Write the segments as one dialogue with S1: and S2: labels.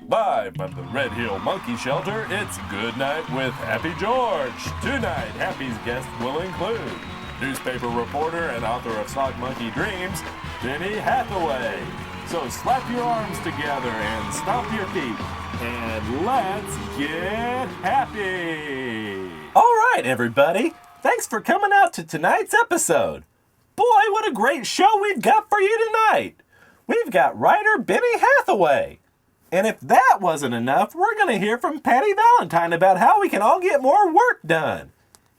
S1: Live from the Red Hill Monkey Shelter, it's Good Night with Happy George. Tonight, Happy's guests will include newspaper reporter and author of Sock Monkey Dreams, Benny Hathaway. So slap your arms together and stomp your feet, and let's get happy!
S2: All right, everybody. Thanks for coming out to tonight's episode. Boy, what a great show we've got for you tonight. We've got writer Benny Hathaway. And if that wasn't enough, we're going to hear from Patty Valentine about how we can all get more work done.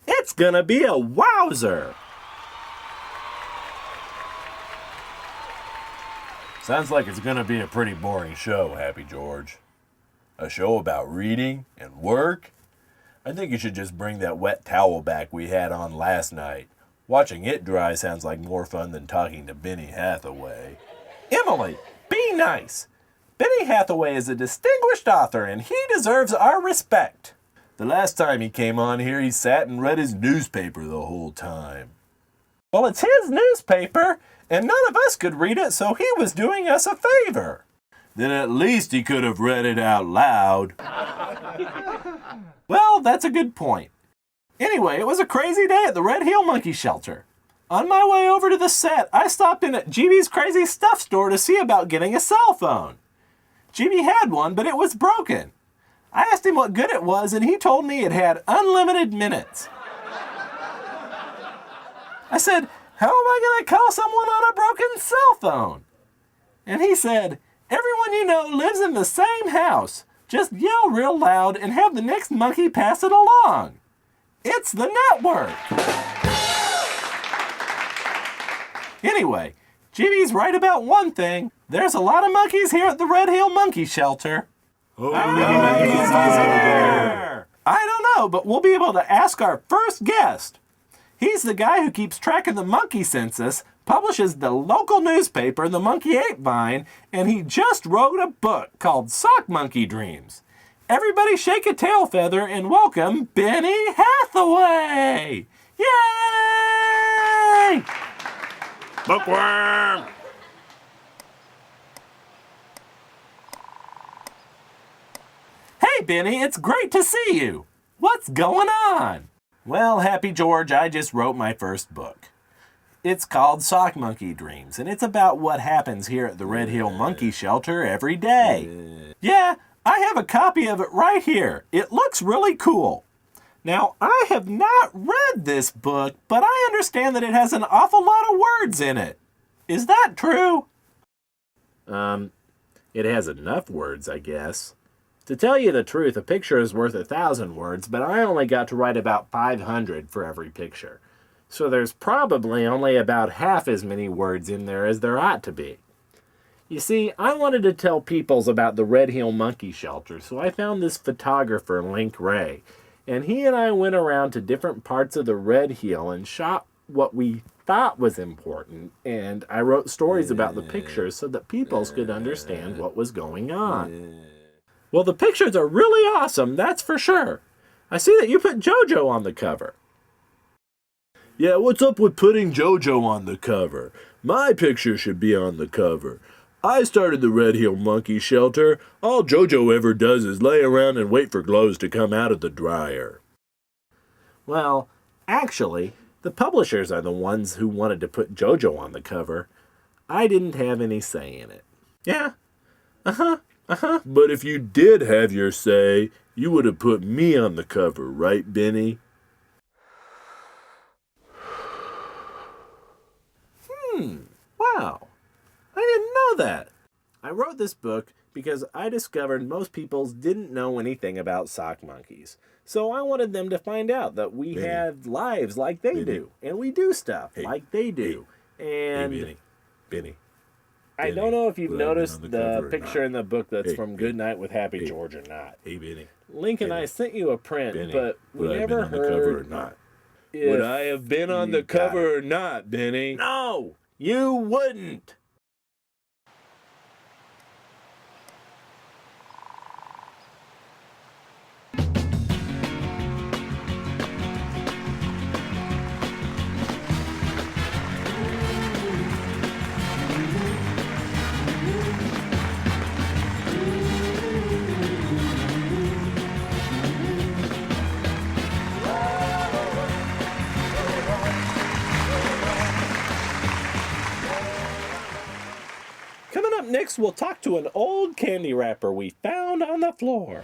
S2: It's going to be a wowzer.
S1: Sounds like it's going to be a pretty boring show, Happy George. A show about reading and work? I think you should just bring that wet towel back we had on last night. Watching it dry sounds like more fun than talking to Benny Hathaway.
S2: Emily, be nice. Benny Hathaway is a distinguished author, and he deserves our respect.
S1: The last time he came on here, he sat and read his newspaper the whole time.
S2: Well, it's his newspaper, and none of us could read it, so he was doing us a favor.
S1: Then at least he could have read it out loud.
S2: Well, that's a good point. Anyway, it was a crazy day at the Red Hill Monkey Shelter. On my way over to the set, I stopped in at GB's Crazy Stuff store to see about getting a cell phone. GB had one, but it was broken. I asked him what good it was, and he told me it had unlimited minutes. I said, how am I going to call someone on a broken cell phone? And he said, everyone you know lives in the same house. Just yell real loud and have the next monkey pass it along. It's the network. Anyway, GB's right about one thing. There's a lot of monkeys here at the Red Hill Monkey Shelter. I don't know, but we'll be able to ask our first guest. He's the guy who keeps track of the monkey census, publishes the local newspaper, The Monkey Ape Vine, and he just wrote a book called Sock Monkey Dreams. Everybody shake a tail feather and welcome Benny Hathaway! Yay!
S1: Bookworm!
S2: Hey, Benny, it's great to see you. What's going on? Well, Happy George, I just wrote my first book. It's called Sock Monkey Dreams, and it's about what happens here at the Red Hill Monkey Shelter every day. Yeah, I have a copy of it right here. It looks really cool. Now, I have not read this book, but I understand that it has an awful lot of words in it. Is that true?
S3: It has enough words, I guess. To tell you the truth, a picture is worth 1,000 words, but I only got to write about 500 for every picture. So there's probably only about half as many words in there as there ought to be. You see, I wanted to tell peoples about the Red Hill Monkey Shelter, so I found this photographer, Link Ray, and he and I went around to different parts of the Red Hill and shot what we thought was important, and I wrote stories about the pictures so that peoples could understand what was going on. Well, the pictures are really awesome, that's for sure. I see that you put JoJo on the cover.
S1: Yeah, what's up with putting JoJo on the cover? My picture should be on the cover. I started the Red Hill Monkey Shelter. All JoJo ever does is lay around and wait for clothes to come out of the dryer.
S3: Well, actually, the publishers are the ones who wanted to put JoJo on the cover. I didn't have any say in it.
S2: Yeah.
S1: But if you did have your say, you would have put me on the cover, right, Benny?
S2: Wow. I didn't know that.
S3: I wrote this book because I discovered most people didn't know anything about sock monkeys. So I wanted them to find out that we have lives like they do, and we do stuff like they do.
S1: Benny.
S3: I don't know if you've noticed the picture in the book that's from Good Night with Happy George or not.
S1: Hey, Benny.
S3: Link and I sent you a print, but we never heard
S1: cover or not. Would I have been on the cover or not, Benny?
S2: No, you wouldn't. next, we'll talk to an old candy wrapper we found on the floor.